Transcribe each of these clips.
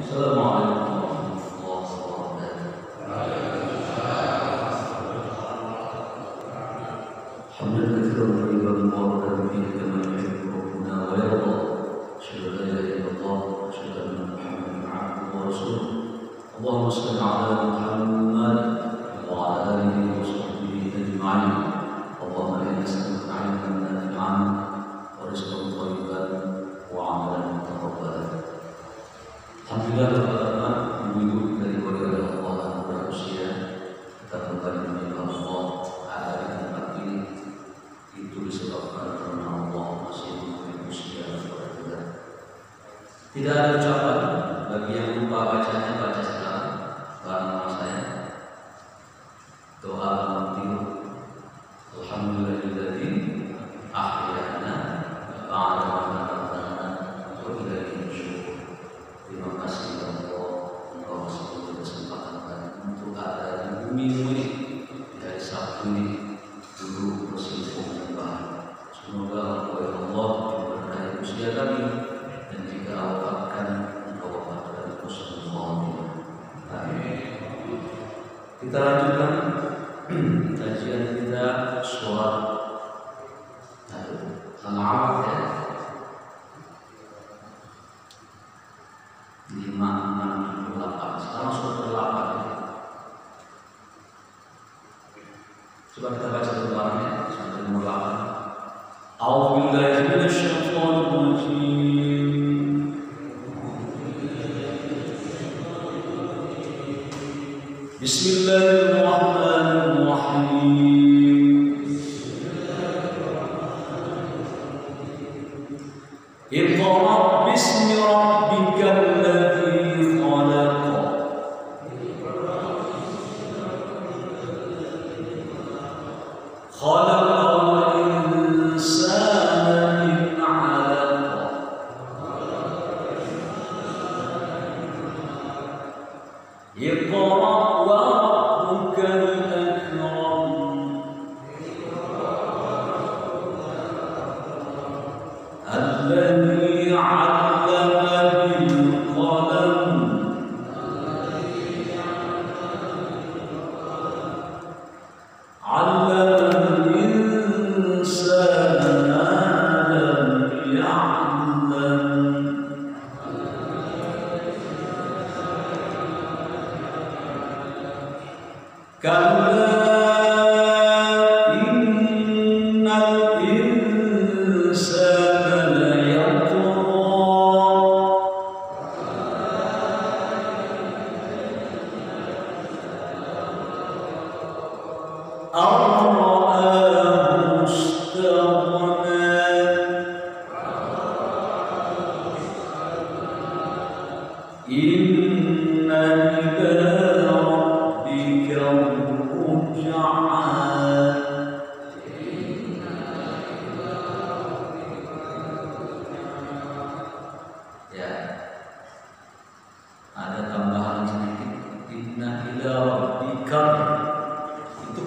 Assalamualaikum warahmatullahi wabarakatuh. Hamdan katsiran thayyiban mubarakan fihi kama yuhibbu rabbuna wa yarda. Asyhadu an la ilaha illallah wa asyhadu anna Muhammadan abduhu wa rasuluh. Allahumma shalli ala Muhammad wa ala alihi wa sahbihi ajma'in. Allahumma inna nas'aluka 'ilman nafi'an wa rizqan thayyiban wa 'amalan mutaqabbalan. Alhamdulillah teman-teman, ibu-ibu dari keluarga Allah yang berusia, kita kembali menyembah Allah ada di tempat ini. Itu disebabkan karena Allah masih memberi usia kepada kita. Tidak ada ucapan bagi yang lupa bacanya, baca sekarang bareng saya. Doa mengutil Alhamdulillahilladzi ahyana ba'da ma amatana wa ilaihi nusyur. Terima kasih Allah, Engkau masih memberi kesempatan untuk ada di bumi ini dari Sabtu ini dulu bersimpuh menyembah. Semoga Engkau ya Allah memberkahi usia kami, dan jika wafatkan Engkau wafatkan husnul khatimah. Amin. Kita lanjutkan kajian kita surat Al-A'raf ya. 5, 6, 7, 8. Sekarang surat 8 ya. Coba kita baca dulu barangnya sampai nomor 8. A'udzubillahi minasyaitonir rajim. Bismillahirrahmanirrahim. Iqra bismi rabbikal ladzi khalaq. Khalaqal insana min 'alaq. Iqra wa rabbukal akram. Alladzi 'allama bil qalam.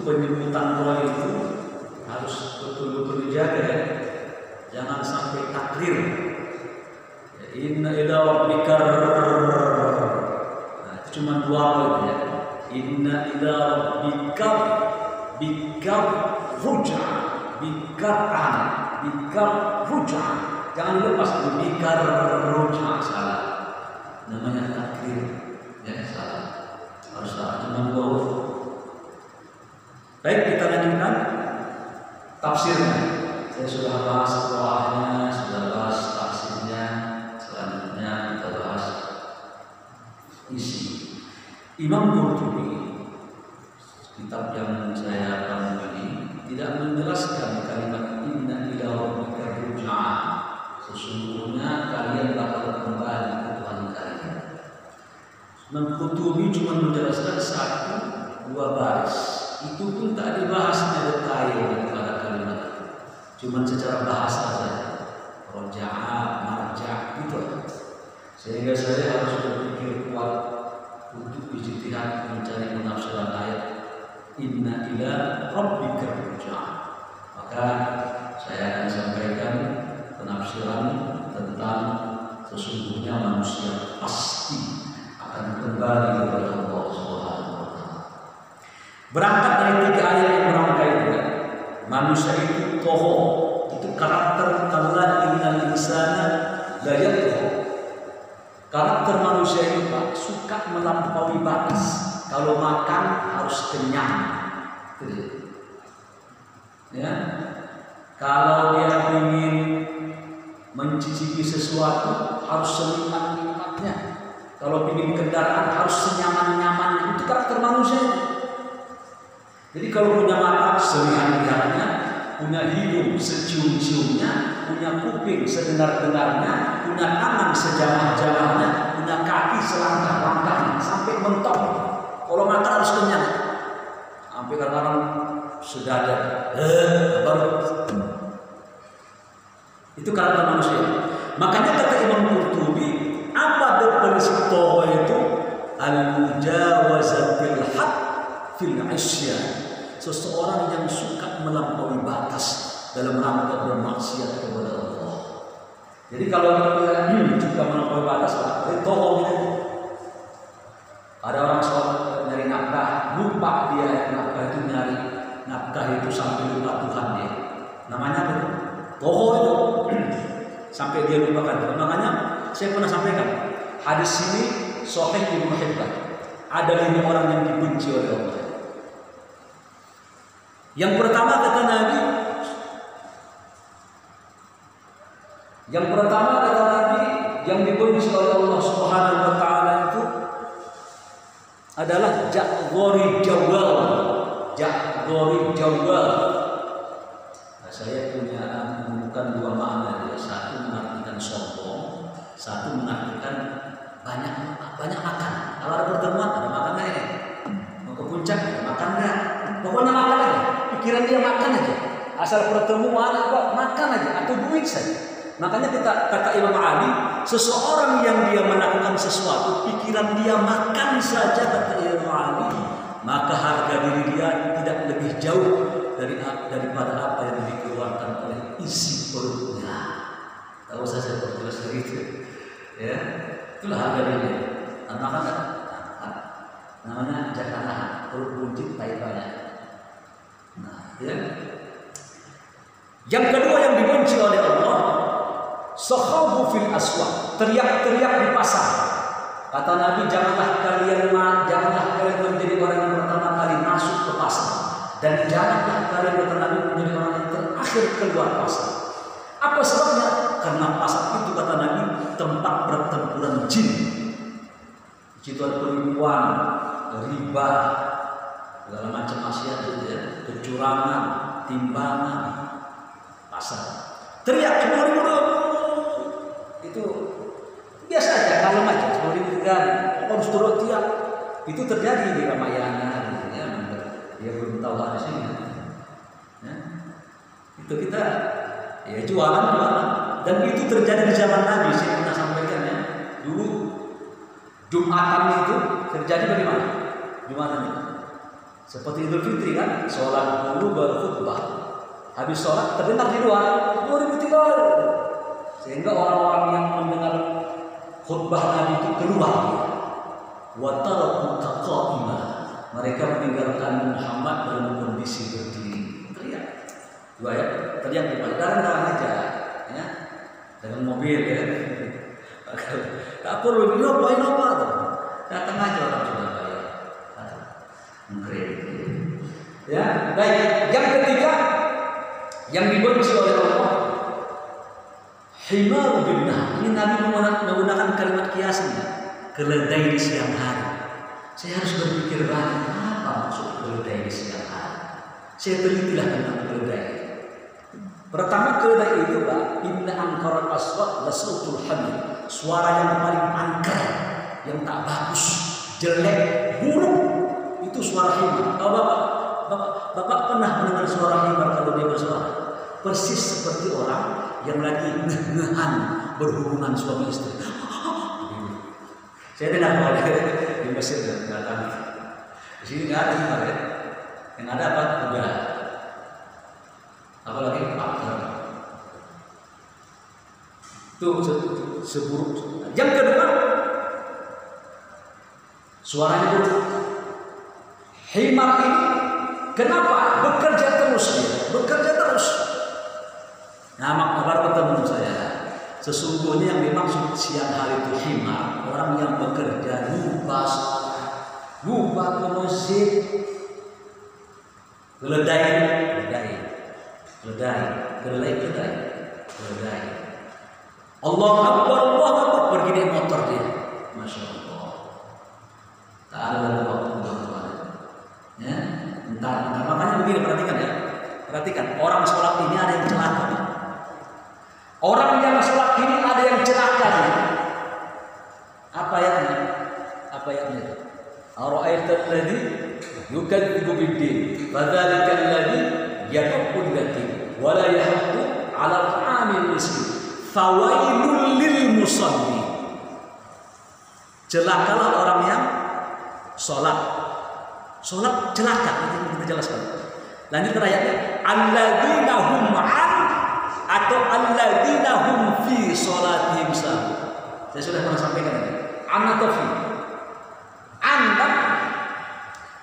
Penyebutan doa itu harus betul-betul dijaga ya. Jangan sampai takrir. Ya, inna ila rabbikar. Nah, itu cuma dua itu ya. Inna ila rabbikar bikar ruja. Bikar ruja. Jangan lepas itu bikar ruja, salah. Namanya takrir. Ya, salah. Harus salah cuma dua huruf. Baik, kita lanjutkan tafsirnya. Saya sudah bahas doanya, sudah bahas tafsirnya. Selanjutnya kita bahas isi. Imam Qurtubi, kitab yang saya pandu ini, tidak menjelaskan kalimat inna ila rabbika ruj'a. Sesungguhnya kalian bakal kembali ke Tuhan kalian. Imam Qurtubi cuma menjelaskan 1-2 baris. Itu pun tak dibahasnya detail daripada kalimat itu. Cuma secara bahasa saja. Roja'a, marja' gitu. Sehingga saya harus berpikir kuat untuk ijtihad mencari penafsiran ayat inna ila rabbika ruj'a. Maka saya akan sampaikan penafsiran tentang sesungguhnya manusia pasti kembali kepada Allah Subhanahu wa taala. Berangkat dari 3 ayat yang merangkai itu, manusia itu toho, itu karakter kalla innal insana la yatgha. Karakter manusia itu Pak, suka melampaui batas. Kalau makan harus kenyang. Ya. Kalau dia ingin mencicipi sesuatu harus senikmat-nikmatnya. Kalau ingin kendaraan harus senyaman-nyamannya. Itu karakter manusia. Jadi kalau punya mata selihat-lihatnya, punya hidung secium-ciumnya, punya kuping sedengar-dengarnya, punya tangan sejamah-jamahnya, punya kaki selangkah-langkahnya, sampai mentok. Kalau makan harus kenyang. Sampai kadang-kadang sudah ada baru. Itu karakter manusia. Makanya kata Imam Qurtubi, apa definisi toho itu? Al-mujawazatil had fil isyan. Seseorang yang suka melampaui batas dalam rangka bermaksiat kepada Allah. Jadi kalau kita suka melampaui batas, itu toho. Ada orang sholat nyari nafkah, lupa dia nafkah itu nyari nafkah itu sampai lupa Tuhan dia. Namanya apa? Toho itu. Sampai dia lupakan. Makanya saya pernah sampaikan hadis ini Sahih Ibnu Hibban. Ada 5 orang yang dibenci oleh Allah. Yang pertama kata Nabi, yang dibenci oleh Allah Subhanahu wa taala itu adalah Ja'dhari Jawal. Nah, saya punya menemukan 2 makna. Satu mengartikan sombong, satu mengartikan banyak makan. Kalau ada pertemuan ada makan aja. Mau ke puncak ada makan enggak? Pokoknya makan aja. Pikiran dia makan aja. Asal pertemuan apa makan aja atau duit saja. Makanya kata Imam Ali, seseorang yang dia melakukan sesuatu, pikiran dia makan saja kata Imam Ali, maka harga diri dia tidak lebih jauh daripada apa yang dikeluarkan oleh isi perutnya. Tahu saya perjelas begitu, ya itulah harga diri. Makan namanya Jakarta, perut buncit tai banyak. Nah, ya. Yang kedua yang dibenci oleh Allah, sakhabu fil aswaq, teriak-teriak di pasar. Kata Nabi, janganlah kalian menjadi orang yang pertama kali masuk ke pasar, dan janganlah kalian kata Nabi menjadi orang yang terakhir keluar pasar. Apa sebabnya? Karena pasar itu kata Nabi tempat pertempuran jin. Di situ ada penipuan, riba, segala macam maksiat itu ya, kecurangan, timbangan, pasar. Teriak 10.000 itu biasa aja, kalem aja 10.000 kali. Harus turun tiap. Itu terjadi di Ramayana, gitu ya. Dia belum tahu ada sini. Ya. Itu kita ya jualan. Dan itu terjadi di zaman Nabi. Saya pernah sampaikan ya. Dulu Jumatan itu terjadi bagaimana? Jumatan itu seperti Idul Fitri kan, sholat dulu baru khutbah. Habis sholat terdengar di luar 2003, sehingga orang-orang yang mendengar khutbah Nabi itu keluar. Wa taraku taqaima, mereka meninggalkan Muhammad dalam kondisi berdiri. Teriak. Dua ya, teriak di dalam aja, ya, dengan mobil ya. Tak perlu dilobain apa tuh. Datang aja orang Surabaya. Mengkritik. Ya, baik. Yang ketiga yang dibenci oleh Allah, himaru binnah. Ini Nabi menggunakan kalimat kiasnya, keledai di siang hari. Saya harus berpikir banyak, apa maksud keledai di siang hari. Saya telitilah tentang keledai. Pertama, keledai itu Pak, inna ankaral aswat la sautul hamid. Suara yang paling angker, yang tak bagus, jelek, buruk, itu suara himar. Kalau Bapak pernah mendengar suara himar kalau dia bersuara? Persis seperti orang yang lagi ngehan berhubungan suami istri. Saya dengar di Mesir datang. Di sini nggak ada himar ya. Yang ada apa? Udah. Apalagi partner. Itu seburuk. Yang kedua, Suaranya berubah. Himar ini kenapa? Bekerja terus dia, bekerja terus. Nah, maka teman saya, sesungguhnya yang dimaksud siang hari itu himar, orang yang bekerja lupa ke masjid, keledai. Allah Akbar, pergi naik motor dia, masya Allah. Tak ada waktu berdoa. Ya, entah. Makanya begini, perhatikan. Orang sholat ini ada yang celaka. Orang yang sholat ini ada yang celaka. Apa ayatnya? Ara'aital ladzi yukadzibu bid-din, fadzalika alladzi yad'u al-yatim wa la yahuddu 'ala ta'amil miskin, fawailul lil musallin. Celakalah orang yang sholat celaka. Nanti kita jelaskan. Lanjut ayatnya, alladzina hum an atau alladzina hum fi sholatihim sahun. Saya sudah pernah sampaikan ini. Anatofi. Anda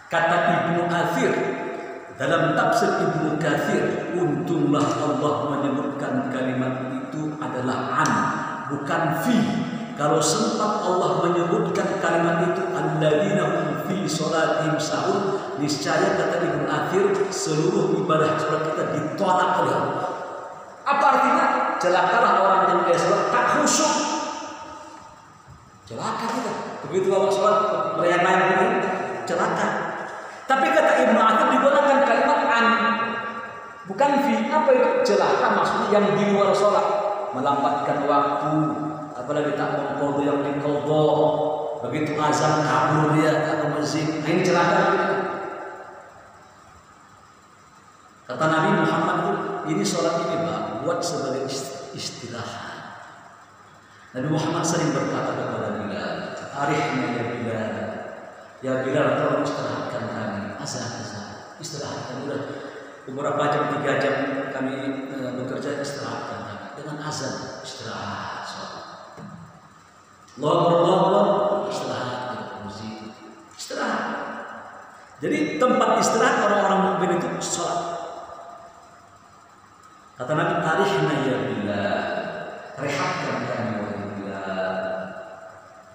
kata Ibnu Katsir dalam tafsir Ibnu Katsir, untunglah Allah menyebutkan kalimat itu adalah an, bukan fi. Kalau sempat Allah menyebutkan kalimat itu alladzina hum fi sholatihim sahun, niscaya kata Ibnu Katsir seluruh ibadah sholat kita ditolak oleh Allah. Apa artinya? Celakalah orang yang dia sholat tak khusyuk. Celaka kita. Begitu awak sholat meriang-riang begini, celaka. Tapi kata Ibnu Katsir digunakan kalimat an, bukan fi. Apa itu? Celaka maksudnya yang di luar sholat, melambatkan waktu, apalagi tak mengqadha yang diqadha. Begitu azan kabur dia tak ke masjid. Nah, ini celaka. Kata Nabi Muhammad, ini sholat ini Pak, buat sebagai istirahat. Nabi Muhammad sering berkata kepada Bilal, arihna ya Bilal, ya Bilal tolong istirahatkan kami. Azan, istirahatkan. Udah beberapa jam, 3 jam kami bekerja, istirahatkan kami. Dengan azan, istirahat. Allah, istirahat, istirahat. Jadi tempat istirahat orang-orang mukmin itu sholat. Kata Nabi, arihna ya Bilal, rehatkan kami wahai Bilal.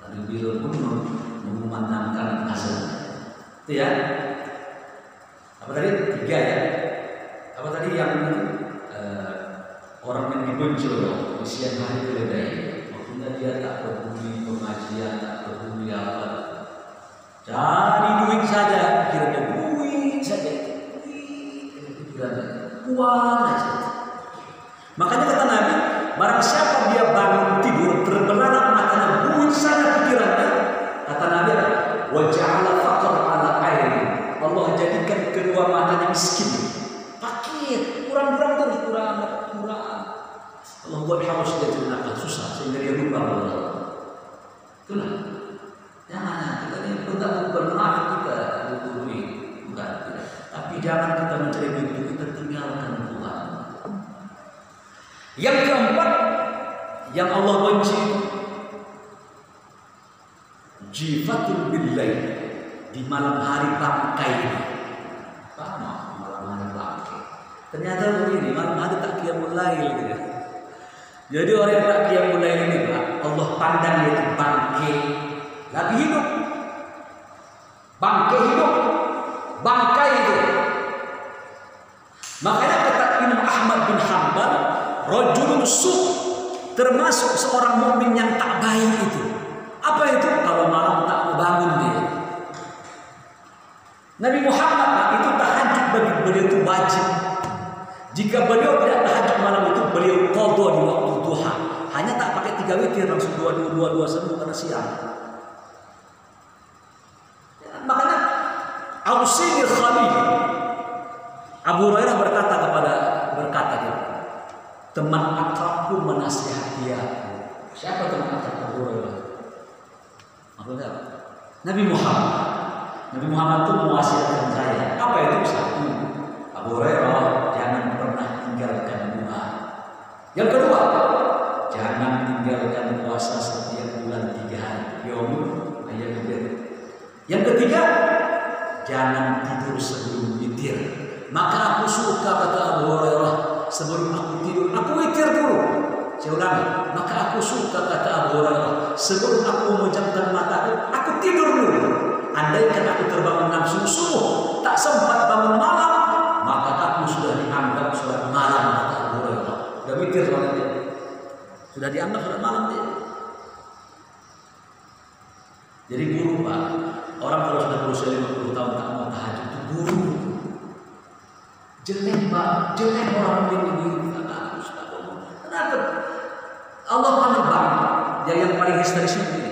Lalu Bilal pun memandangkan azan. Itu ya. Apa tadi? 3 ya. Apa tadi yang orang yang dibenci di siang hari keledai. Maksudnya dia tak peduli pengajian, tak peduli apa. Cari duit saja, kira-kira duit saja. Uang aja. Makanya kata Nabi, barang siapa dia bangun tidur terbelalak matanya, duit saja pikirannya. Kata Nabi, wa ja'ala faqr ala aini. Allah jadikan kedua matanya miskin, fakir, kurang. Allah buat harus dia ternakan susah sehingga dia lupa Allah. Itulah. Jangan kita ini bukan munafik kita butuh duit, bukan tidak. Tapi jangan kita mencari duit kita tinggalkan Tuhan. Yang keempat, yang Allah benci, jifatul billail, di malam hari bangkai. Malam hari bangkai. Ternyata begini, malam hari tak qiyamul lail gitu. Jadi orang yang tak qiyamul lail ini Pak, Allah pandang dia itu bangkai, lagi hidup. Bangkai hidup, bangkai itu. Makanya kata Imam Ahmad bin Hanbal, rajulun su', termasuk seorang mukmin yang tak baik itu. Apa itu? Kalau malam tak bangun dia. Nabi Muhammad Pak, itu tahajud bagi beliau itu wajib. Jika beliau tidak tahajud malam itu, beliau qadha di waktu duha. Hanya tak pakai 3 witir, langsung 2 sembuh karena siang. Ya, makanya Ausini Khalil, Abu Hurairah berkata dia, teman akrabku menasihati aku. Siapa teman akrab Abu Hurairah? Maksudnya apa? Nabi Muhammad itu mewasiatkan saya. Apa itu? 1, Abu Hurairah, jangan pernah tinggalkan duha. Yang kedua, jangan tinggalkan puasa setiap bulan 3 hari. Yang ketiga, jangan tidur sebelum witir. Maka aku suka, kata Abu Hurairah, sebelum aku tidur aku witir dulu. Saya ulangi, maka aku suka, kata Abu Hurairah, sebelum aku memejamkan mataku aku tidur dulu. Andaikan aku terbangun langsung subuh, tak sempat bangun malam, maka aku sudah dianggap sholat malam, kata Abu Hurairah. Sudah witir sholatnya, sudah dianggap sholat malam dia. Jadi guru Pak, orang kalau sudah berusia 50 tahun tak mau tahajud itu guru. Jelek Pak, jelek orang yang guru. Kenapa? Allah paling bang, yang paling histeris ini.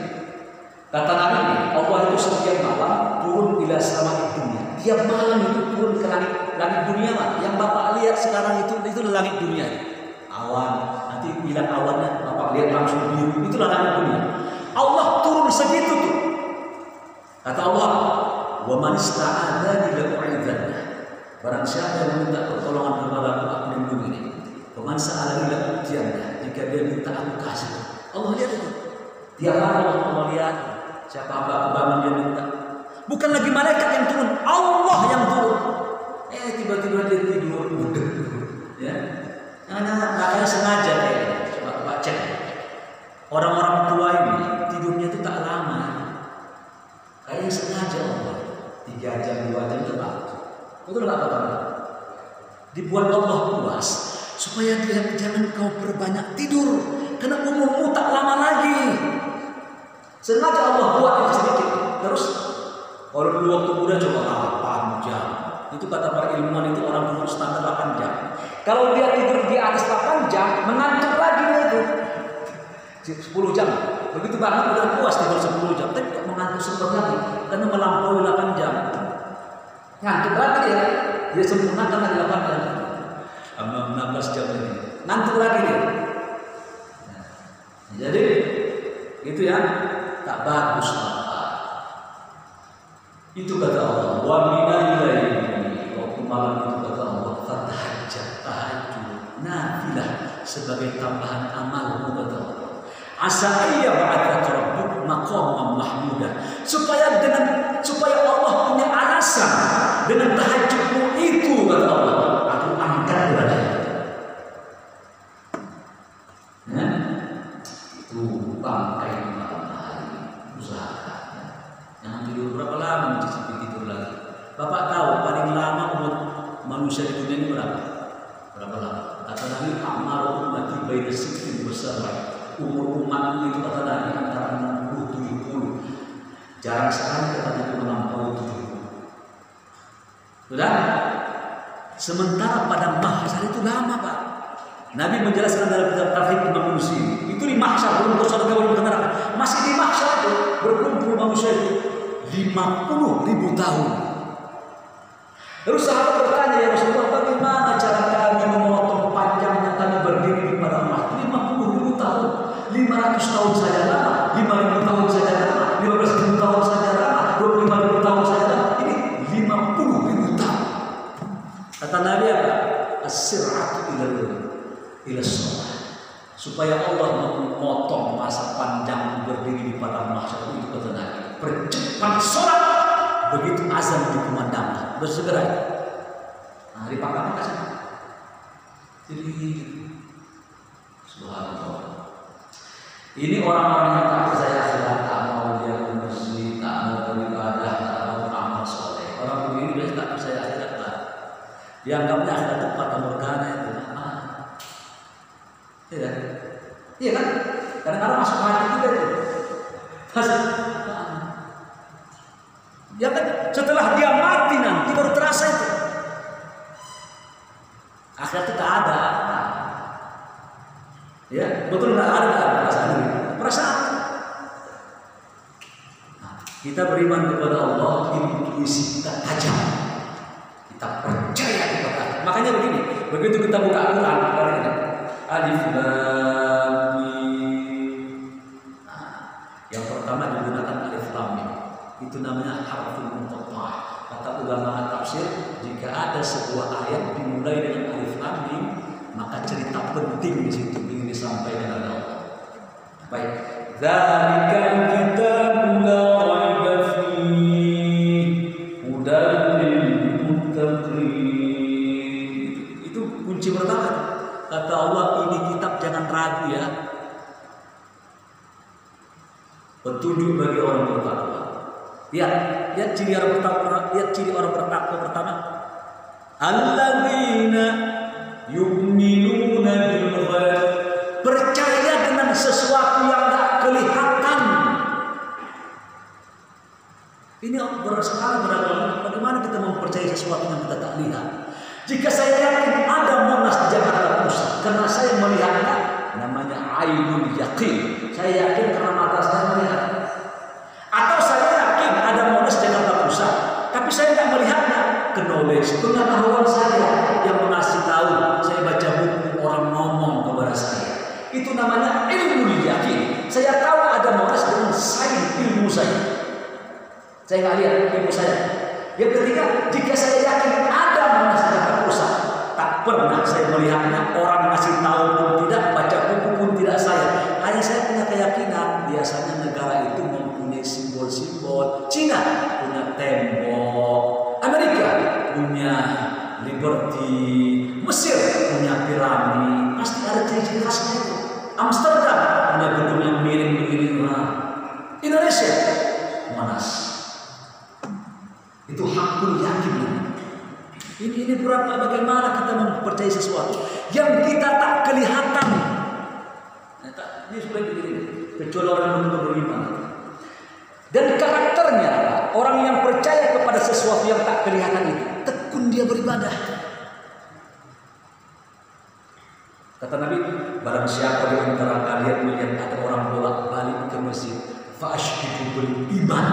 Kata Nabi, Allah itu setiap malam turun ila sama dunia. Tiap malam itu turun ke langit dunia Pak. Yang Bapak lihat sekarang itu langit dunia. Awan, nanti bila awannya Bapak lihat langsung biru, itulah langit dunia. Allah turun segitu tuh. Kata Allah, wa man ista'adzani la u'idzanna. Barang siapa yang minta pertolongan kepada aku lindungi dia. Wa man sa'alani la u'tiyanna. Jika dia minta aku kasih. Allah lihat itu. Tiap hari Allah lihat siapa hamba bangun dia minta. Bukan lagi malaikat yang turun, Allah yang turun. Tiba-tiba dia tidur. Ya. Makanya sengaja ya. Coba cek. Orang-orang tua ini tidurnya itu tak lama. Kayaknya sengaja Allah 3 jam 2 jam itu bagus. Betul nggak Bapak? Dibuat Allah puas supaya dia jangan kau perbanyak tidur karena umurmu tak lama lagi. Sengaja Allah buat yang sedikit. Terus kalau dulu waktu muda coba 8 jam. Itu kata para ilmuwan itu orang umur standar 8 jam. Kalau dia tidur di atas 8 jam mengantuk lagi itu 10 jam. Begitu banget udah puas tidur 10 jam, tapi kok mengantuk sempat lagi karena melampaui 8 jam. Ngantuk lagi dia sempurnakan lagi 8 jam. 16 jam lagi. Ngantuk lagi dia. Nah, jadi itu ya tak bagus Bapak. Itu kata Allah, wa minal laili, waktu malam itu kata Allah, fatahajjat, tahajud, nafilah sebagai tambahan amalmu kata Allah. Asa ayya ba'athaka rabbuk maqaman mahmudah, supaya Allah punya alasan dengan tahajudmu itu kata Allah, aku angkat derajat. Nah, itu bangkai malam hari, usahakan. Jangan tidur berapa lama mencicipi tidur lagi. Bapak tahu paling lama umur manusia di dunia ini berapa? Berapa lama? Kata Nabi, amal ummati baina sittin wa sab'in. Umur umat itu kata Nabi antara 60-70. Jarang sekali kata Nabi melampaui 70. Sudah? Sementara pada mahsyar itu lama Pak. Nabi menjelaskan dalam kitab Tauhid Imam Muslim. Itu di mahsyar belum surga belum neraka. Masih di mahsyar itu berkumpul manusia itu 50.000 tahun. Lalu sahabat bertanya, ya Rasulullah, bagaimana cara kami memotong panjangnya kami berdiri di padang mahsyar 50.000 tahun? 500 tahun saja lama, 5.000 tahun saja lama, 15.000 tahun saja lama, 25.000 tahun saja lama. Ini 50.000 tahun. Kata Nabi apa? As-sir'atu ila sholat. Supaya Allah memotong masa panjang berdiri di padang mahsyar itu kata Nabi. Percepat sholat. Begitu azan dikumandangkan, bersegera. Nah, dipangkat kasih. Jadi, subhanallah. Ini orang-orang yang tak percaya akhirat, tak mau dia bersih, tak mau beribadah, tak mau beramal soleh. Orang begini biasanya tak percaya akhirat lah. Dianggapnya akhirat itu fata morgana itu. Iya, iya kan? Kadang-kadang masuk hati kita itu. Ya kan? Setelah dia mati nanti baru terasa itu. Akhirat itu tak ada. Ya, betul nggak ada perasaan ini. Perasaan. Nah, kita beriman kepada Allah, intuisi kita tajam. Kita percaya kepada Allah. Makanya begini, begitu kita buka Al-Quran, Alif Lam Mim. Nah, yang pertama digunakan Alif Lam Mim. Itu namanya harful muqatta'ah. Kata ulama tafsir, jika ada sebuah ayat dimulai dengan Alif Lam Mim, maka cerita penting di situ ingin disampaikan oleh Allah. Baik, dzalikal kitabu la raiba fihi petunjuk bagi orang bertakwa. Lihat ciri orang bertakwa. Lihat ciri orang bertakwa pertama. Alladzina yu'minuna bil ghaib. Percaya dengan sesuatu yang tak kelihatan. Ini sekali beragam. Bagaimana kita mempercayai sesuatu yang kita tak lihat? Jika saya yakin ada Monas di Jakarta Pusat, karena saya melihatnya, namanya ainul yakin. Saya yakin karena mata saya melihat. Atau saya yakin ada Monas di Jakarta Pusat, tapi saya tidak melihatnya. Knowledge, pengetahuan saya yang mengasih tahu. Saya baca buku, orang ngomong kepada saya. Itu namanya ilmu yakin. Saya tahu ada Monas dengan sains ilmu saya. Saya nggak lihat ilmu saya. Yang ketiga, jika saya yakin ada Monas di Jakarta Pusat, tak pernah saya melihatnya. Orang ngasih tahu pun tidak, baca buku pun tidak saya. Hanya saya punya keyakinan. Biasanya negara itu mempunyai simbol-simbol. Cina punya tembok, Amerika punya Liberty, Mesir punya piramid. Pasti ada ciri-ciri khasnya itu. Amsterdam punya gedung yang miring-miring. Indonesia Monas. Itu hakul yakin. Ini berapa bagaimana kita mempercayai sesuatu yang kita tak kelihatan. Ini sudah begini, kecuali orang yang beriman. Dan karakternya orang yang percaya kepada sesuatu yang tak kelihatan itu tekun dia beribadah. Kata Nabi, barang siapa di antara kalian melihat ada orang bolak-balik ke masjid, fa'ashhidu bil iman.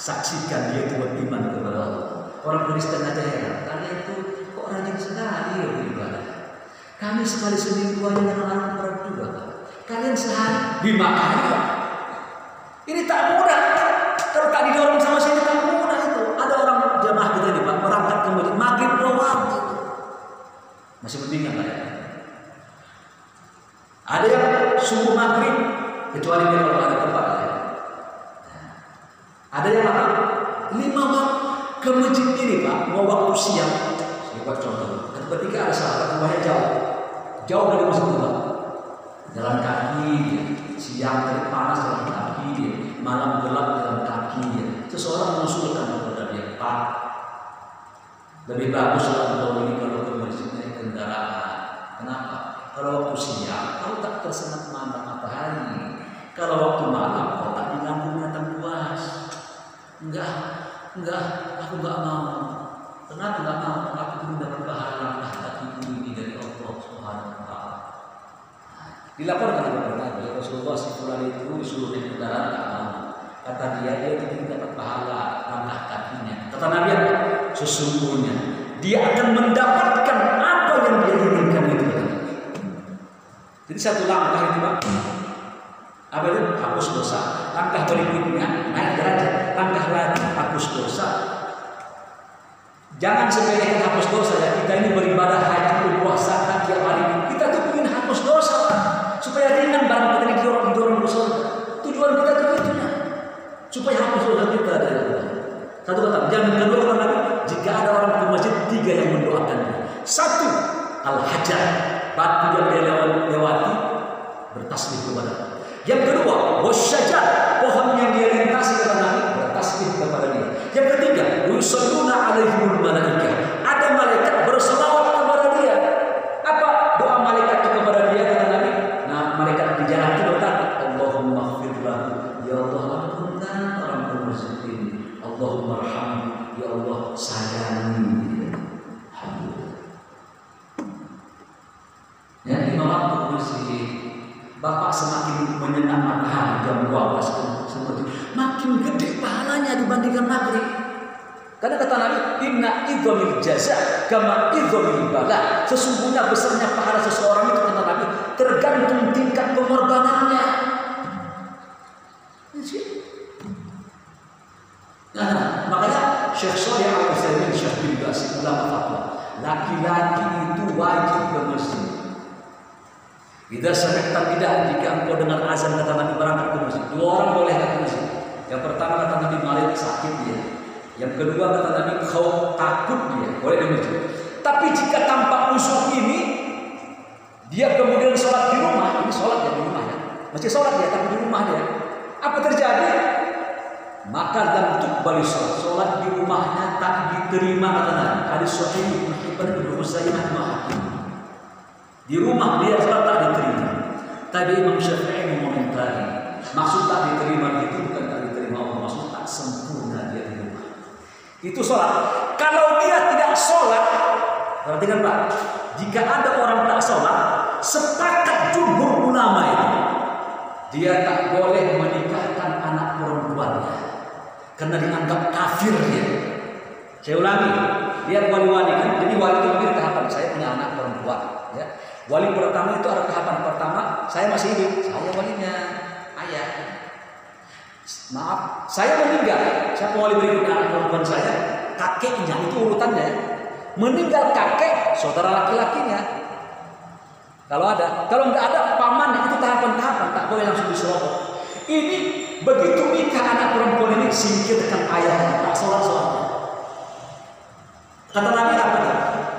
Saksikan dia itu beriman kepada Allah. Orang Kristen aja heran, kalian itu kok rajin sekali ya beribadah. Kami sekali seminggu aja kadang-kadang berat juga. Kalian sehari 5 kali. Ini tak mudah. Kalau tak didorong sama saya tak mudah itu. Ada orang jamaah kita ini Pak berangkat ke masjid maghrib doang. Masih mendingan Pak ya. Ada yang subuh maghrib kecuali dia kalau ada tempat ya. Ada yang apa? 5 waktu ke masjid ini Pak, mau waktu siang. Saya buat contoh. Ketika ada sahabat rumahnya jauh dari masjid itu Pak. Jalan kaki, siang terik panas jalan kaki, malam gelap jalan kaki. Seseorang mengusulkan kepada dia, Pak, lebih bagus kalau ini kalau ke masjid naik kendaraan. Kenapa? Kalau waktu siang, kau tak tersengat matahari. Kalau waktu malam, kau tak diganggu binatang buas. Enggak, aku enggak mau. Kenapa enggak mau? Aku belum dapat pahala kaki ini dari Allah Subhanahu wa Ta'ala. Dilaporkan kepada Rasulullah SAW itu disuruh naik kendaraan tak mau. Kata dia tidak dapat pahala langkah kakinya. Kata Nabi, sesungguhnya dia akan mendapatkan apa yang dia inginkan itu. Jadi satu langkah itu Pak, apa itu? Hapus dosa. Langkah berikutnya naik derajat. Langkah lagi hapus dosa. Jangan sepelekan hapus dosa ya. Kita ini beribadah haji, umrah, zakat tiap hari. Kita tuh ingin hapus dosa supaya ringan barang kita didorong dosa. Tujuan kita itu itunya supaya hapus dosa kita dari Allah. Satu kata. Yang kedua kata Nabi, jika ada orang ke masjid 3 yang mendoakannya. 1 al-hajar, batu yang dia lewati bertasbih kepada Allah. Yang kedua, wasyajar, pohon yang dia lintasi kata Nabi bertasbih kepada dia. Yang ketiga, yusalluna alaihimul malaikah. Ada malaikat berselawat kepada dia. Apa doa malaikat kepada dia kata Nabi? Nah, malaikat di jalan itu berkata, Allahumma ighfir lahu. Ya Allah, ampunkan orang bermasjid ini. Allahumma arhamhu. Ya Allah, sayangi dia. Alhamdulillah. Ya, 5 waktu masjid. Bapak semakin menyenang matahari jam 12 seperti makin gede pahalanya dibandingkan maghrib. Karena kata Nabi, inna idzamil jaza kama idzamil bala. Sesungguhnya besarnya pahala seseorang itu kata Nabi tergantung tingkat pengorbanannya. Nah, makanya Syekh Shalih Al-Utsaimin, Syekh bin Baz, ulama fatwa, laki-laki itu wajib ke masjid. Idza sami'ta tidak, jika engkau dengar azan kata Nabi berangkat ke masjid. 2 orang boleh ke masjid. Yang pertama kata Nabi marid sakit dia. Yang kedua kata Nabi kau takut dia, boleh ke masjid. Tapi jika tampak usul ini dia kemudian sholat di rumah, ini sholat ya di rumah ya. Masih sholat dia tapi di rumah dia. Apa terjadi? Maka lam tuqbali sholat di rumahnya tak diterima kata Nabi. Hadis sahih Ibnu Huzaimah Hakim. Di rumah dia sholat tak diterima. Tadi Imam Syafi'i mengomentari, maksud tak diterima itu bukan tak diterima Allah, maksud tak sempurna dia di rumah. Itu sholat. Kalau dia tidak sholat, perhatikan Pak, jika ada orang tak sholat, sepakat jumhur ulama itu, dia tak boleh menikahkan anak perempuannya, karena dianggap kafir dia. Saya ulangi, lihat wali-wali kan, jadi wali itu begini tahapan. Saya punya anak perempuan, ya. Wali pertama itu ada tahapan pertama, saya masih hidup, saya walinya, ayah. Maaf, saya meninggal. Siapa wali berikutnya anak perempuan saya? Kakeknya, itu urutannya. Meninggal kakek, saudara laki-lakinya. Kalau nggak ada pamannya, itu tahapan-tahapan, tak boleh langsung diserobot. Ini begitu nikah anak perempuan ini singkirkan ayahnya, tak sholat-sholatnya. Kata Nabi apa?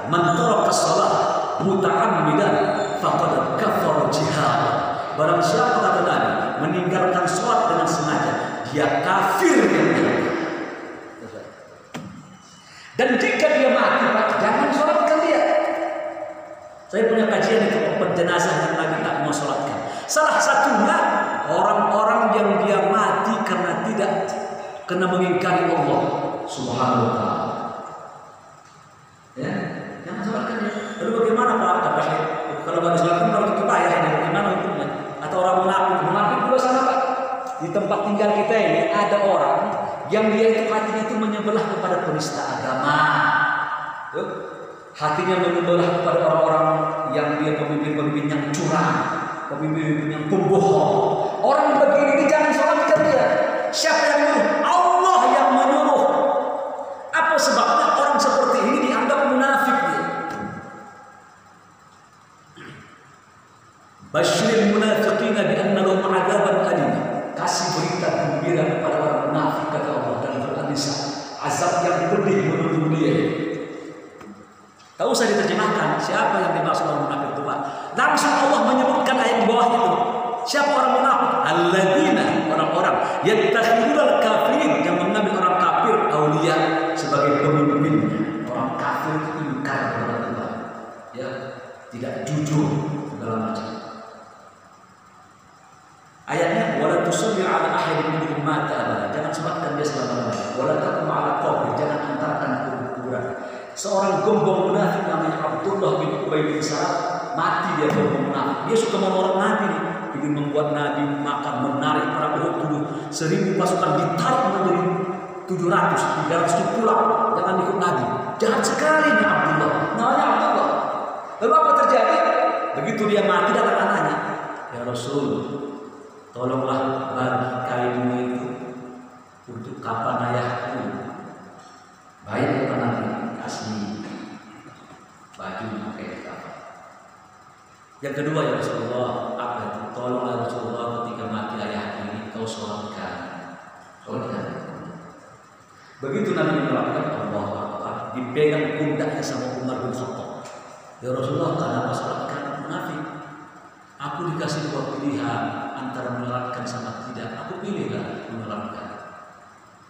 Man taraka shalah muta'ammidan faqad kafara jihad. Barang siapa kata Nabi meninggalkan sholat dengan sengaja, dia kafir. Dan jika dia mati, jangan sholatkan dia. Saya punya kajian itu jenazah yang Nabi tak mau sholatkan. Salah satunya orang-orang yang dia mati karena tidak kena mengingkari Allah Subhanahu wa taala. Ya, jangan sholatkan dia. Lalu bagaimana Pak? Kata kalau nggak disolatkan kalau itu payah ini bagaimana hukumnya? Atau orang munafik juga sama Pak. Di tempat tinggal kita ini ada orang yang dia itu hatinya itu menyebelah kepada penista agama. Tuh. Hatinya menyebelah kepada orang-orang yang dia pemimpin-pemimpin yang curang, pemimpin yang pembohong. Orang begini ini jangan sholatkan dia. Siapa yang menyuruh? Allah yang menyuruh. Apa sebabnya orang seperti ini dianggap munafik dia? Basyiril munafiqina bi anna lahum 'adzaban alim. Kasih berita gembira kepada orang munafik kata Allah dalam Al-Nisa. Azab yang pedih menunggu dia. Tak usah diterjemahkan siapa yang dimaksud orang munafik itu Pak. Langsung Allah menyebutkan ayat di bawah itu. Siapa orang munafik? Alladzina, orang-orang yattakhidul kafirin, yang mengambil orang kafir auliya sebagai pemimpinnya. Orang kafir itu ingkar kepada Tuhan. Ya, tidak jujur segala macam. Ayatnya wala tusalli ala ahadin minhum mata abada. Jangan sematkan dia selama-lamanya. Wala taqum ala qabri, jangan hantarkan kuburan. Seorang gembong munafik namanya Abdullah bin Ubay bin Salul, mati dia gembong munafik. Dia suka menolong Nabi nih, ingin membuat Nabi makan, menarik para Uhud 1000 pasukan ditarik menjadi 300 itu pulang, jangan ikut Nabi. Jahat sekali nih Abdullah, namanya Abdullah. Lalu apa terjadi? Begitu dia mati datang anaknya, ya Rasul, tolonglah bagi kainmu itu untuk kapan ayahku. Baik kata Nabi, kasih baju pakai kafan. Yang kedua ya Rasulullah, apa itu? Tolonglah Rasulullah ketika mati ayah ini kau sholatkan. Begitu Nabi melakukan Allah Akbar, dipegang pundaknya sama Umar bin Khattab. Ya Rasulullah, kenapa sholatkan? Munafik. Aku dikasih dua pilihan antara menelatkan sama tidak. Aku pilihlah menelatkan.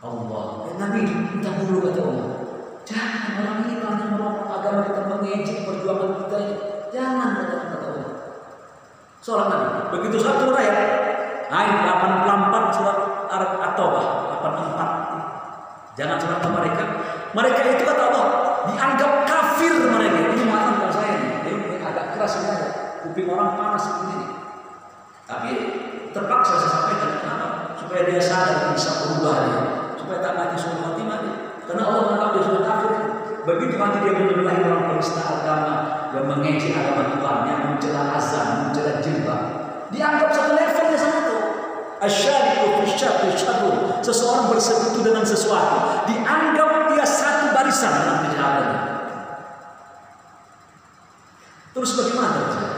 Allah, Nabi minta dulu kata Allah. Jangan orang ini banyak merokok agama kita mengejek perjuangan kita ini. Jangan kata Allah. Sholat Nabi. Begitu satu ayat. Ayat 84 surat At-Taubah 84. Jangan sholat ke mereka. Mereka itu kata Allah dianggap kafir mereka. Ini maaf kalau saya ini agak keras ini. Kuping orang panas seperti ini. Tapi terpaksa saya sampaikan kenapa? Supaya dia sadar bisa berubah dia. Supaya tak mati suruh mati mati. Karena Allah menganggap dia sudah kafir. Begitu nanti dia menyembelih orang penista agama yang mengejek agama Tuhan, yang mencela azan, mencela jilbab, dianggap satu levelnya sama itu. Asyariku fisyatu syadu, seseorang bersekutu dengan sesuatu, dianggap dia satu barisan dalam kejahatannya. Terus bagaimana terjadi?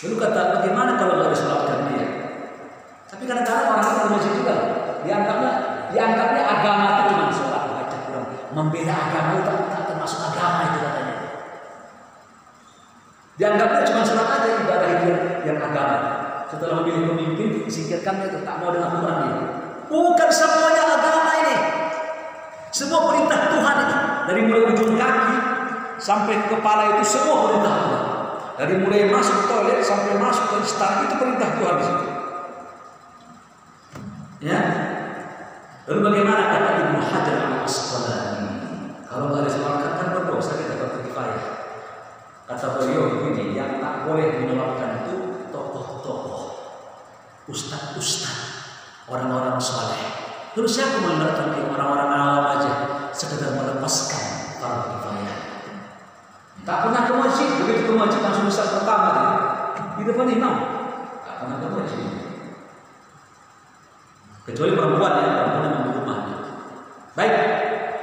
Lalu kata bagaimana kalau nggak disolatkan dia? Tapi kadang-kadang orang itu masih juga dianggapnya agama itu cuma sholat, baca Quran, membela agama itu tak termasuk agama itu katanya. Dianggapnya cuma sholat aja ibadah itu yang agama. setelah memilih pemimpin disingkirkan itu, tak mau dengan Quran dia. Bukan semuanya agama ini. Semua perintah Tuhan itu dari mulai ujung kaki sampai kepala itu semua perintah Tuhan. Dari mulai masuk toilet sampai masuk ke istana itu perintah Tuhan di situ. Ya. Lalu bagaimana kata Ibnu Hajar al-Asqalani? Kalau nggak ada semangat kan berdosa kita kalau kifayah. Kata beliau begini, yang tak boleh menyolatkan itu tokoh-tokoh, ustaz-ustaz, orang-orang soleh. Terus siapa menyolatkan itu? Orang-orang awam aja, sekedar melepaskan para kifayah. Tak pernah ke masjid, begitu ke masjid langsung ustaz pertama dia. Di depan imam, tak pernah ke masjid. Kecuali perempuan yang di rumahnya. Baik,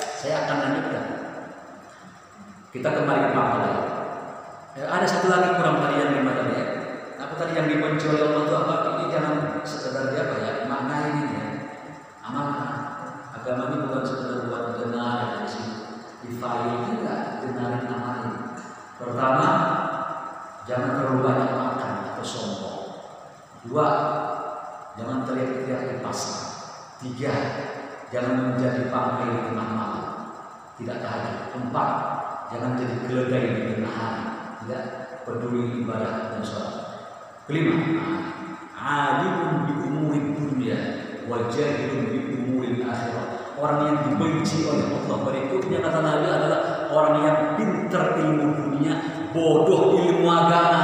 saya akan lanjutkan. Kita kembali ke makna. Ada satu lagi kurang tadi yang lima tadi ya. Apa tadi yang dibenci oleh Allah itu apa? Ini jangan sekedar dia apa ya? Makna ini ya. Amanah. Agama ini bukan sekedar buat dengar dari sini. Di file juga dengarin amanah. Pertama, jangan terlalu banyak makan atau sombong. Dua, jangan teriak-teriak di pasar. Tiga, jangan menjadi bangkai di tengah malam. Tidak tahajud. Empat, jangan jadi keledai di tengah hari. Tidak peduli ibadah dan sholat. Kelima, alimun bi umuri dunia wa jahilun bi umuri akhirat. Orang yang dibenci oleh Allah berikutnya kata Nabi adalah orang yang pintar ilmu dunia, bodoh ilmu agama.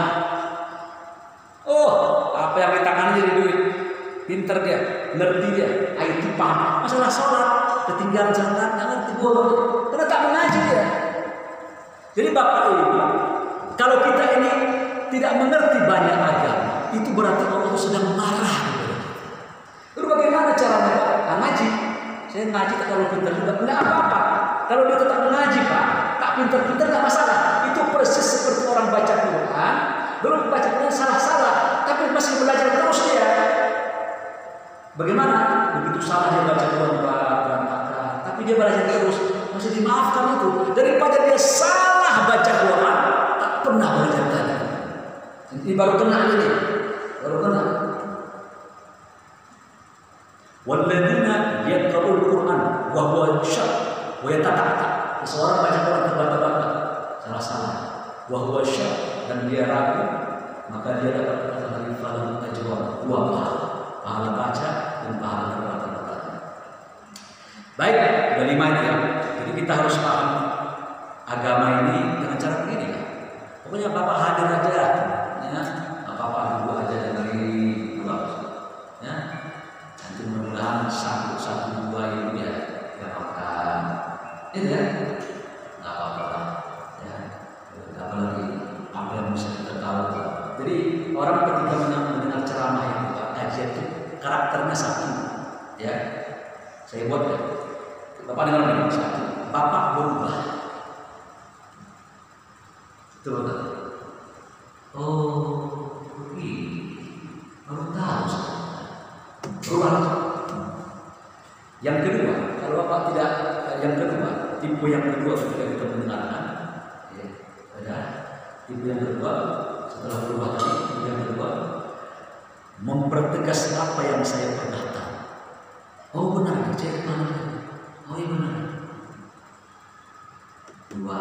Oh, apa yang di tangannya jadi duit. Pintar dia, ngerti dia, IT paham. Masalah sholat, ketinggalan jalan, nggak ngerti bodoh. Karena tak mengaji dia. Jadi Bapak Ibu, kalau kita ini tidak mengerti banyak agama, itu berarti Allah sedang marah kepada kita. Lalu bagaimana caranya Pak? Ngaji. Saya ngaji tak kalau pintar juga, enggak apa-apa. Kalau dia tetap mengaji Pak, tak pintar-pintar nggak masalah. Itu persis seperti orang baca Quran, belum baca Quran salah-salah, tapi masih belajar terus dia. Bagaimana? Begitu salah dia baca Quran berantakan, tapi dia belajar terus, masih dimaafkan itu. Daripada dia salah baca Quran, tak pernah belajar tadi. Ini baru kena ini, baru kena. Walladzina yaqra'ul Qur'an wa huwa syaq wa yatata'ata. Seorang baca Quran terbata-bata, salah-salah. Wa huwa syaq dan dia ragu, maka dia dapat kata dari falahu ajran, dua pahala baca dan pahala terbata-bata. Baik, ada lima itu ya. Jadi kita harus paham agama ini dengan cara begini ya. Pokoknya Bapak hadir aja, ya. Bapak dulu aja dari dua, ya. Nanti mudah-mudahan satu dua ini ya dapatkan. Ini ya, nggak apa-apa, ya. Apalagi apa yang bisa kita tahu. Jadi orang ketika mendengar ceramah itu, kajian itu karakternya satu, ya. Saya buat ya. Bapak dengar ini satu. Bapak berubah. Itu betul. Oh, ini baru tahu. Berubah. Yang kedua, kalau Bapak tidak, yang kedua, tipe yang kedua ketika kita mendengarkan, ya, ada tipe yang kedua setelah berubah tadi, tipe yang kedua mempertegas apa yang saya pernah tahu. Oh benar, saya pernah. Oh iya benar. Dua.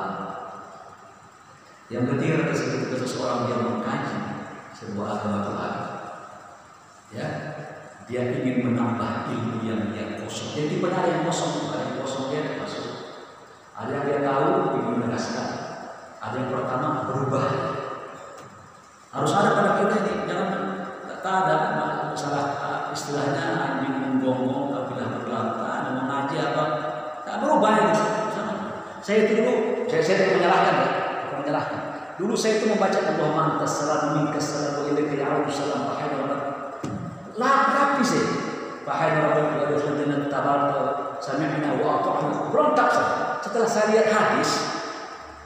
Yang ketiga ketika seseorang yang mengkaji sebuah agama Tuhan, ya, dia ingin menambah ilmu yang dia kosong. Jadi benar yang kosong bukan yang kosong dia masuk. Ada yang dia tahu ingin menegaskan. Ada yang pertama berubah. Harus ada pada kita ini. Jangan tak ada masalah istilahnya anjing menggonggong kabilah berlantang dan mengaji apa tak berubah ini. Saya itu dulu saya menyalahkan ya, menyalahkan. Dulu saya itu membaca Allah mantas salam minkas salam ilaika ya'ud salam fahai rapi sih. Fahai rabbana wa rasulana tabaraka sami'na wa ata'na. Berontak saya. Setelah saya lihat hadis,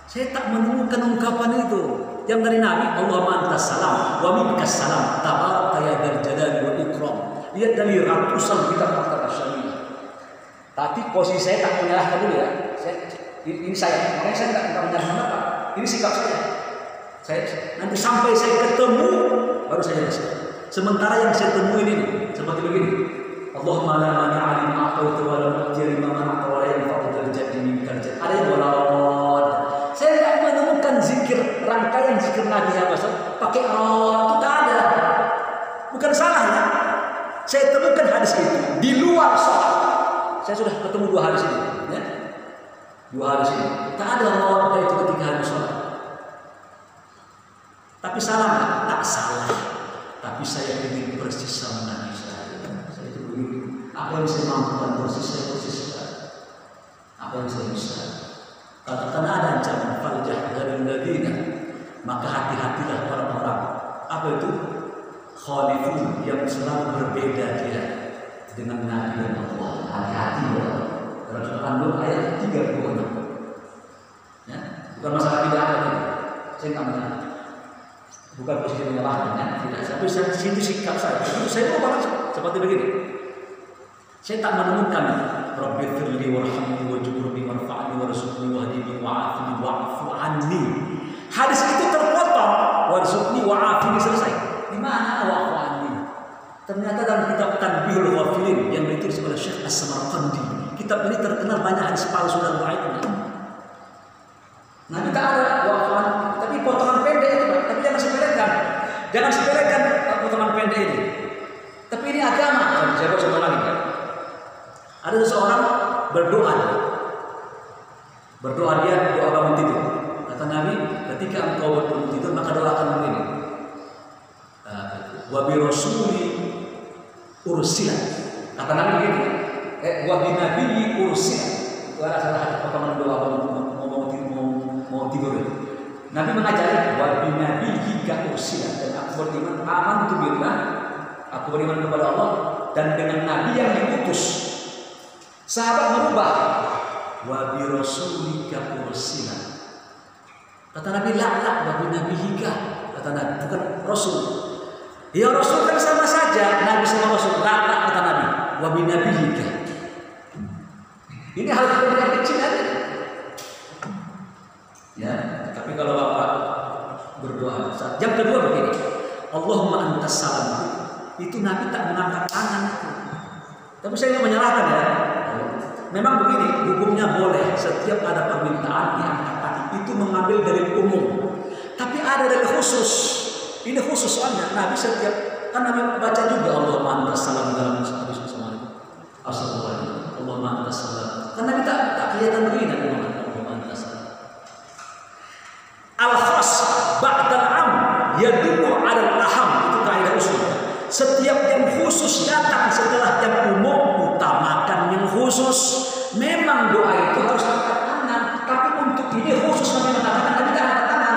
saya tak menemukan ungkapan itu. Yang dari Nabi, Allah mantas salam wa minkas salam tabaraka ya dzal jalali wal ikram. Lihat dari ratusan kitab maktabah syariah. Tapi posisi saya tak menyalahkan dulu ya. Ini saya, makanya saya tidak menyalahkan Bapak. Ini sikap saya. Nanti sampai saya ketemu baru saya jelaskan. Sementara yang saya temuin ini seperti begini. Allahumma la mani'a lima a'taita wa la mu'tiya lima mana'ta wa la yanfa'u dzal jaddi minkal jadd. Ada yang walawad. Saya tidak menemukan zikir, rangkaian zikir Nabi ya Ustaz, pakai itu tak ada. Bukan salah ya. Saya temukan hadis itu di luar sholat. Saya sudah ketemu 2 hadis ini, ya. 2 hadis ini. Tak ada Allah itu ketika hadis sholat. Tapi salah nggak? Tak salah. Tapi saya ingin persis sama Nabi saya. Saya itu begitu. Apa yang saya mampukan persis saya persiskan. Apa yang saya bisa. Katakan ada ancaman faljah dari ladina, maka hati-hatilah orang-orang. Apa itu? Khalifun, yang selalu berbeda dia dengan Nabi dan Allah. Hati-hati ya. Dalam surah An-Nur ayat 36. Ya, bukan masalah tidak ada ini. Saya nggak menang. Bukan posisi menyalahkan ya. Tidak. Tapi situ sikap saya. Saya mau banget seperti begini. Saya tak menemukan Rabbighfirli warhamni wajburni warfa'ni warzuqni wahdini wa'afini wa'fu anni. Hadis itu terpotong warzuqni wa'afini selesai. Di mana wa'fu anni? Ternyata dalam kitab Tanbihul Ghafilin yang ditulis oleh Syekh As-Samarqandi. Kitab ini terkenal banyak hadis palsu dan dhaifnya. Nabi tak ada wa'fu anni, tapi potongan pendek itu, Pak. Tapi jangan sepelekan. Jangan sepelekan potongan pendek ini. Tapi ini agama. Saya coba lagi kan. Ada seseorang berdoa dia doa bangun tidur. Kata Nabi, ketika engkau bangun tidur maka doakan begini. Wa bi rasuli ursila. Kata Nabi begini. Wa bi nabiyyi ursila. Itu ada salah potongan doa mau tidur itu. Nabi mengajari wa bi nabiyyi ursila, dan aku beriman amantu billah. Aku beriman kepada Allah dan dengan nabi yang diutus. Sahabat merubah wa bi rasulika ursila. Kata Nabi la wa bi nabiyika. Kata Nabi bukan rasul. Ya rasul kan sama saja, nabi sama rasul. La kata Nabi wa bi nabiyika. Ini hal yang kecil aja. Ya, tapi kalau Bapak berdoa, yang kedua begini. Allahumma antas salam. Itu Nabi tak mengangkat tangan itu. Tapi saya ingin menyalahkan ya. Memang begini, hukumnya boleh setiap ada permintaan diangkat tangan itu mengambil dari umum. Tapi ada dari khusus. Ini khusus soalnya Nabi setiap kan Nabi baca juga Allahumma antas salam dalam hadis sama Astagfirullah. Allahumma antas salam. Kan Nabi tak kelihatan begini Allahumma antas salam. Al-khas ba'dal am yadullu 'ala al-aham, itu kaidah usul. Setiap yang khusus datang setelah yang umum, utamakan yang khusus. Memang doa itu harus angkat tangan, tapi untuk ini khusus Nabi mengatakan Nabi tak angkat tangan.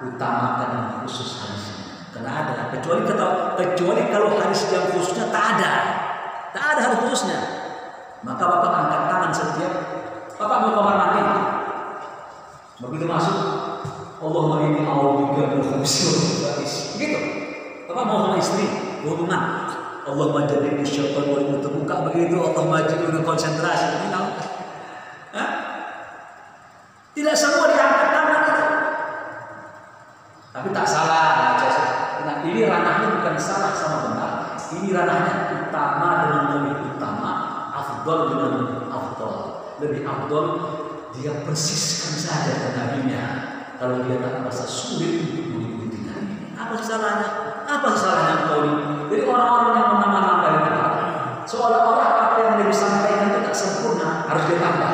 Utamakan yang khusus hadisnya. Karena ada, kecuali kalau hadis yang khususnya tak ada hadis khususnya. Maka Bapak angkat tangan setiap Bapak mau kamar mandi. Begitu masuk, Allahumma inni a'udzubika min khubuthi wal khaba'ith. Begitu. Bapak mau sama istri, hubungan. Allah majadil syaitan wal terbuka begitu, Allah majadil konsentrasi. Ini tahu? Hah? Tidak semua diangkat tangan itu. Tapi tak salah. Nah, ini ranahnya bukan salah sama benar. Ini ranahnya utama dengan lebih utama, afdal dengan lebih afdal. Lebih afdal dia persiskan saja ke nabinya. Kalau dia tak merasa sulit untuk mengikuti nabi. Apa salahnya? Apa salahnya engkau ini? Jadi orang-orang yang menambah-nambah itu seolah-olah apa yang Nabi sampaikan itu tak sempurna, harus ditambah.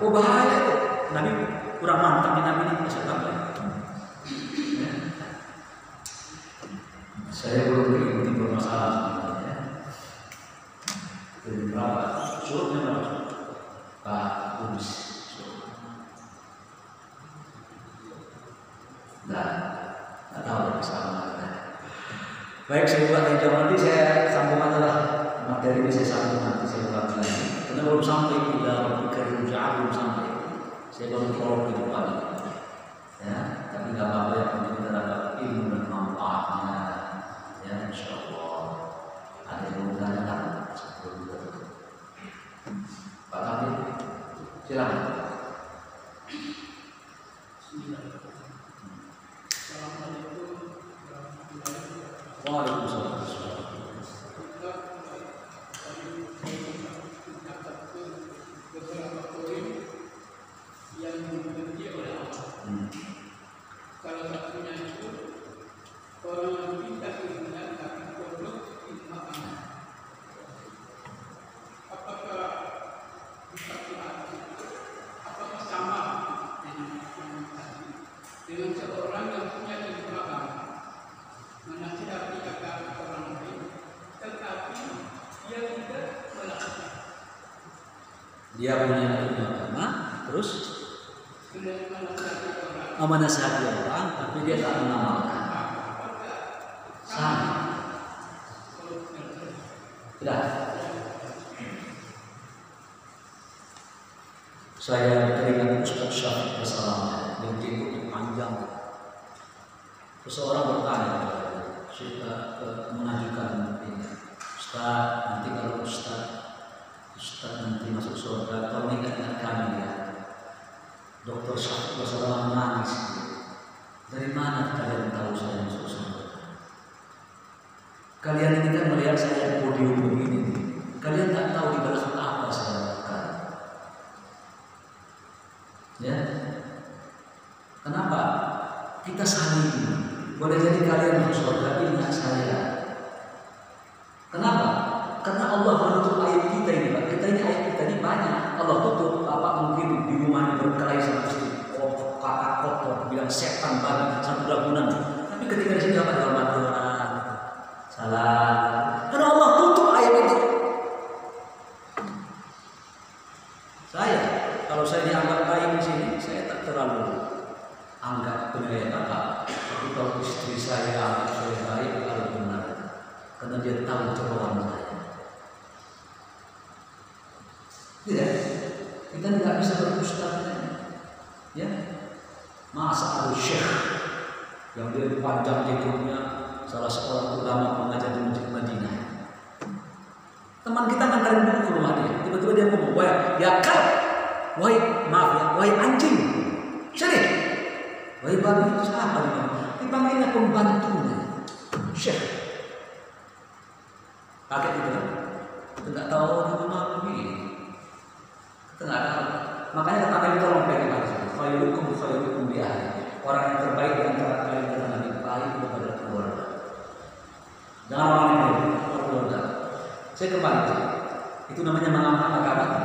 Oh bahaya itu. Nabi kurang mantap di Nabi ini bisa tambah. Ya. Saya belum mengikuti permasalahan sebenarnya. Jadi berapa? Surutnya berapa? Pak Kudus. Nggak tahu bersama. Baik, saya buka dari jam nanti saya sambung adalah materi ini saya sambung nanti saya ulangi lagi. Karena belum sampai kita bekerja belum sampai. Saya baru prolog di depan. Ya, tapi nggak apa-apa yang penting kita dapat ilmu dan manfaatnya. Ya, insyaallah. Ada yang mau bertanya sebelum kita tutup. Pak Kabir, silakan. Assalamualaikum warahmatullahi wabarakatuh. beberapa poin yang dibenci oleh Allah. Salah satunya itu orang yang pintar ilmunya tapi goblok ilmunya. Apakah apakah sama dengan seorang yang punya ilmu agama, menasihati agama orang lain, tetapi dia tidak melakukan. Dia punya ilmu agama, terus menasihati orang, tapi dia tak mengamalkan. Sama. Tidak. Saya teringat Ustaz Syafiq Bersalam yang jenggot panjang. Seseorang bertanya mengajukan ini, Ustaz, nanti kalau Ustaz nanti masuk surga, tolong ingat kami ya. Dr. Syafiq Bersalam menangis. Dari mana kalian tahu saya masuk surga? Kalian ini kan melihat saya di podium begini. Kalian tak tahu di belakang apa saya lakukan. Ya, kenapa? Kita saling. Boleh jadi kalian masuk surga, ingat saya. Kenapa? Karena Allah menutup aib kita ini, Pak. Kita ini aib kita ini banyak. Allah tutup apa mungkin di rumahnya berkelahi sama istri, kakak kotor, bilang setan banget, satu ragunan. Tapi ketika di sini apa dalam aturan? Salah. Karena Allah tutup aib itu. Kalau saya dianggap baik di sini, saya tak terlalu anggap penilaian apa. Tapi kalau istri saya anggap saya baik, kalau benar, karena dia tahu cobaan saya. Tidak, kita tidak bisa berdusta. Ya, masa ada syekh yang dia panjang jenggotnya, salah seorang ulama pengajar di Masjid Madinah. Teman kita ngantarin buku ke rumah dia, tiba-tiba dia ngomong, ya kan, wahai anjing, sini, wahai babi, siapa dia? Dipanggilnya pembantunya, syekh. Kaget itu kan? Kita nggak tahu di rumah begini, kita nggak tahu. Makanya tetangga itu tolong pegang lagi. Khairukum dia. Orang yang terbaik di antara kalian adalah lebih baik kepada keluarga. Jangan orang lain keluarga. Saya kembali. Itu namanya mengamalkan agama.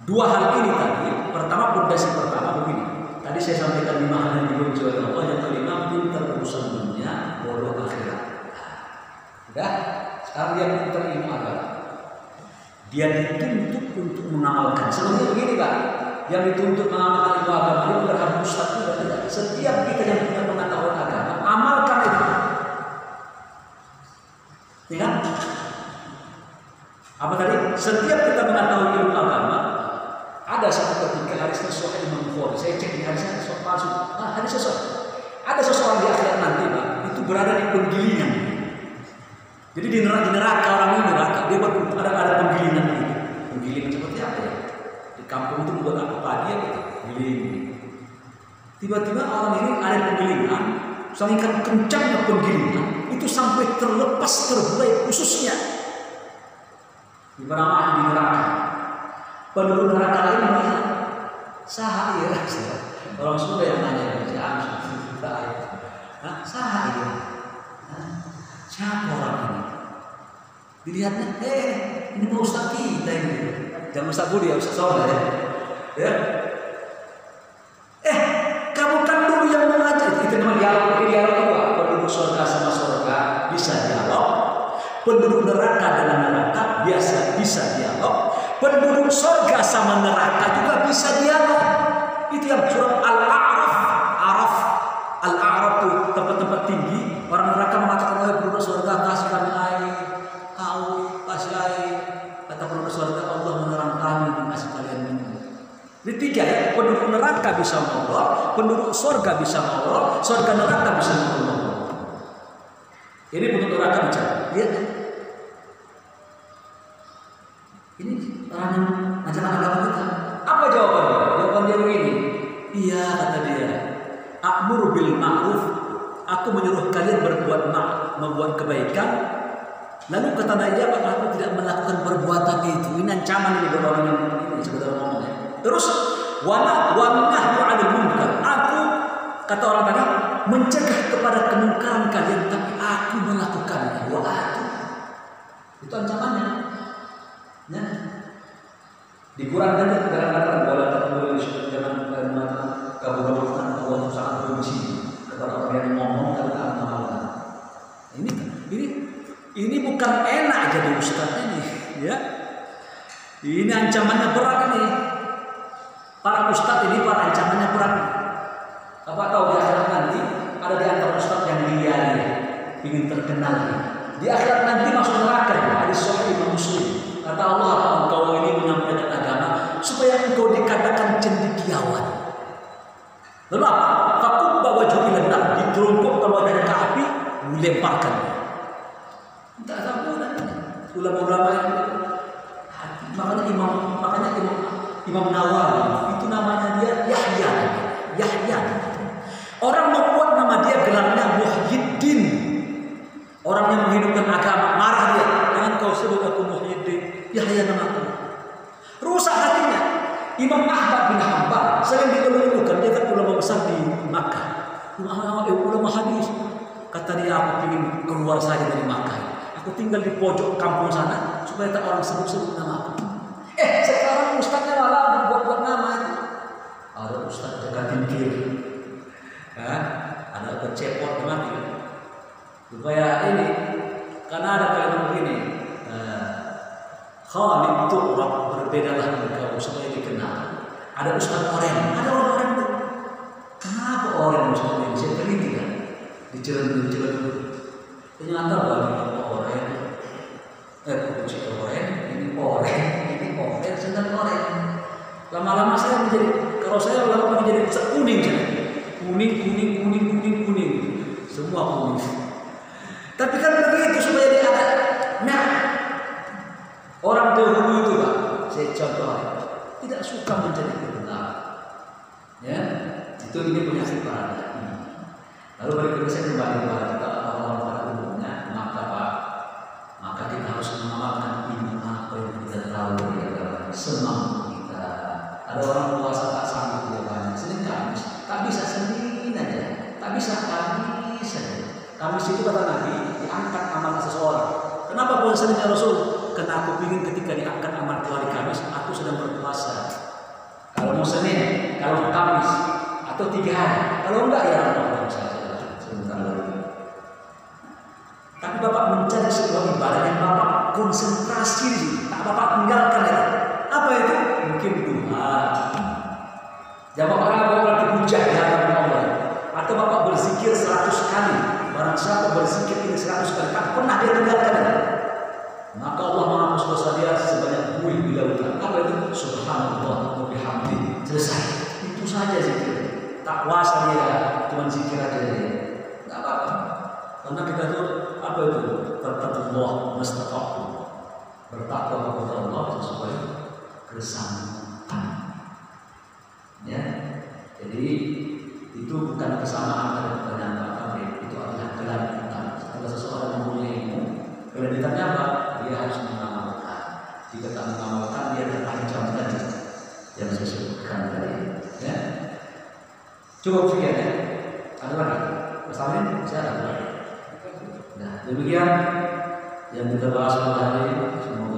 Dua hal ini tadi. Pertama, pondasi pertama begini. Tadi saya sampaikan 5 hal yang dibenci oleh Allah. Yang kelima, pintar urusan dunia, bodoh akhirat. Sudah. Sekarang dia pintar ilmu agama. Dia dituntut untuk mengamalkan. Sebenarnya begini Pak, yang dituntut mengamalkan ilmu agama ini bukan harus ustaz juga tidak. Setiap kita yang punya pengetahuan agama, amalkan itu. Ya kan? Apa tadi? Setiap kita mengetahui ilmu agama, ada satu ketika hadisnya Sahih Imam Bukhari. Saya cek di hadisnya palsu. Hadisnya Sahih. Ada seseorang di akhirat nanti Pak, itu berada di penggilingan. Jadi di neraka orang ini neraka, dia ada penggilingan itu. Penggilingan seperti apa ya? Di kampung itu buat apa dia gitu? Giling. Tiba-tiba orang ini ada penggilingan, saking kencangnya penggilingan, itu sampai terlepas terbuai khususnya. Di mana di neraka. Penduduk neraka lain melihat saha ya, orang surga yang nanya jangan kita ayat. Saha ya. Siapa orang ini? Dilihatnya, ini mau ustaz kita ini. Jangan ustaz Budi ya, ustaz Soleh ya. Kamu kan dulu yang mengajar. Itu namanya dialog kedua. Penduduk surga sama surga bisa dialog. Penduduk neraka dengan neraka bisa dialog. Penduduk surga sama neraka juga bisa dialog. Itu yang surat Al-A'raf. Al-A'raf itu tempat-tempat tinggi. Orang neraka mengatakan, "Wahai penduduk surga, kasih kami air, kasih air." Kata penduduk surga, "Allah menerang kami dan kasih kalian minum." Jadi 3 ya, penduduk neraka bisa ngobrol, penduduk surga bisa ngobrol, surga neraka bisa ngobrol. Ini penduduk neraka bicara. Lihat. Ini orang yang ajaran agama kita. Apa jawabannya? Jawaban dia begini. Iya, kata dia. A'muru bil ma'ruf. Aku menyuruh kalian membuat kebaikan. Lalu kata dia, apakah aku tidak melakukan perbuatan itu? Ini ancaman ini beberapa yang ini sekedar ngomong ya. Terus wana 'anil munkar. Aku kata orang tadi mencegah kepada kemungkaran kalian, tapi aku melakukannya. Itu ancamannya. Ya. Di Quran kan terkadang wala taqulu jangan mengatakan kabur-kaburan Allah sangat benci kepada orang yang ngomong tentang Allah. Ini bukan enak jadi ustaz ini, ya. Ini ancamannya berat ini. Para ustaz ini para ancamannya berat. Apa tahu di akhirat nanti ada di antara ustaz yang liar, ingin terkenal. Di akhirat nanti masuk neraka. Hadis sahih Muslim. Kata Allah, engkau ini menyampaikan agama supaya engkau dikatakan cendekiawan. Lalu apa? Fakubba wajhu ila nar, diterungkupkan wajahnya ke api, dilemparkan. Tidak ada pula ulama-ulama yang makanya Imam Nawawi itu namanya dia Yahya. Orang membuat nama dia gelarnya Muhyiddin. Orang yang menghidupkan agama, marah dia. Jangan kau sebut aku Muhyiddin, Yahya namaku. Rusak hatinya. Imam Ahmad bin Hanbal sering dikeluhkan, dia kan ulama besar di Makkah. Ulama hadis. Kata dia, aku ingin keluar saja dari Makkah. Aku tinggal di pojok kampung sana supaya tak orang sebut-sebut nama aku. Sekarang ustaznya malah buat nama itu. Ada ustaz dekatin kiri. Ada kecepot mati. Supaya ini, karena ada kalimat begini, Khalid tu'rab, berbedalah engkau supaya dikenal. Ada ustaz orang, ada orang itu. Kenapa orang ustaz ini? Saya teliti kan, dicelan. Ternyata bagi orang, kunci orang, ini sedang orang. Lama-lama saya menjadi, kalau saya lama menjadi kuning saja. Kuning. Semua kuning. Tapi kan begitu supaya dia ada. Nah, orang dahulu itu Pak, saya contoh, tidak suka mencari kebenaran. Ya, itu ini penyakit parah. Lalu berikutnya saya kembali kepada orang pada umumnya, maka kita harus mengamalkan ilmu apa yang kita tahu di agama, semampu kita. Ada orang puasa tak sanggup dia banyak, Senin Kamis, tak bisa sendiri aja, tak bisa Kamis saja. Kamis itu kata Nabi diangkat amal seseorang. Kenapa puasa Senin ya Rasul? Karena aku ingin ketika diangkat amal hari Kamis, aku sedang berpuasa. Kalau mau Senin, kalau Kamis, atau 3 hari, kalau enggak ya Allah saja. Tapi Bapak mencari sebuah ibadah yang Bapak konsentrasi di situ, tak Bapak tinggalkan ya. Apa itu? Mungkin duha. Ya Bapak berarti puja ya Allah. Atau Bapak berzikir 100 kali. Barang siapa berzikir ini 100 kali, tak pernah dia tinggalkan ya. Maka Allah menghapus dosa dia sebanyak buih di lautan. Apa itu? Subhanallah wa bihamdi. Selesai. Itu saja zikir. Tak puasa dia, cuma zikir aja dia. Enggak apa-apa. Karena kita tuh apa itu? Bertakwa mastata'tu. Bertakwa kepada Allah sesuai kesamaan. Ya. Jadi itu bukan kesamaan dari pertanyaan Pak Kabir, itu adalah kelanjutan. Kalau seseorang mempunyai ilmu, kelanjutannya apa? Dia harus mengamalkan. Jika tak mengamalkan, dia terancam tadi yang saya sebutkan tadi. Ya. Cukup sekian ya. Ada lagi? Mas Amin, saya ada lagi. Nah, demikian yang kita bahas pada hari ini. Semoga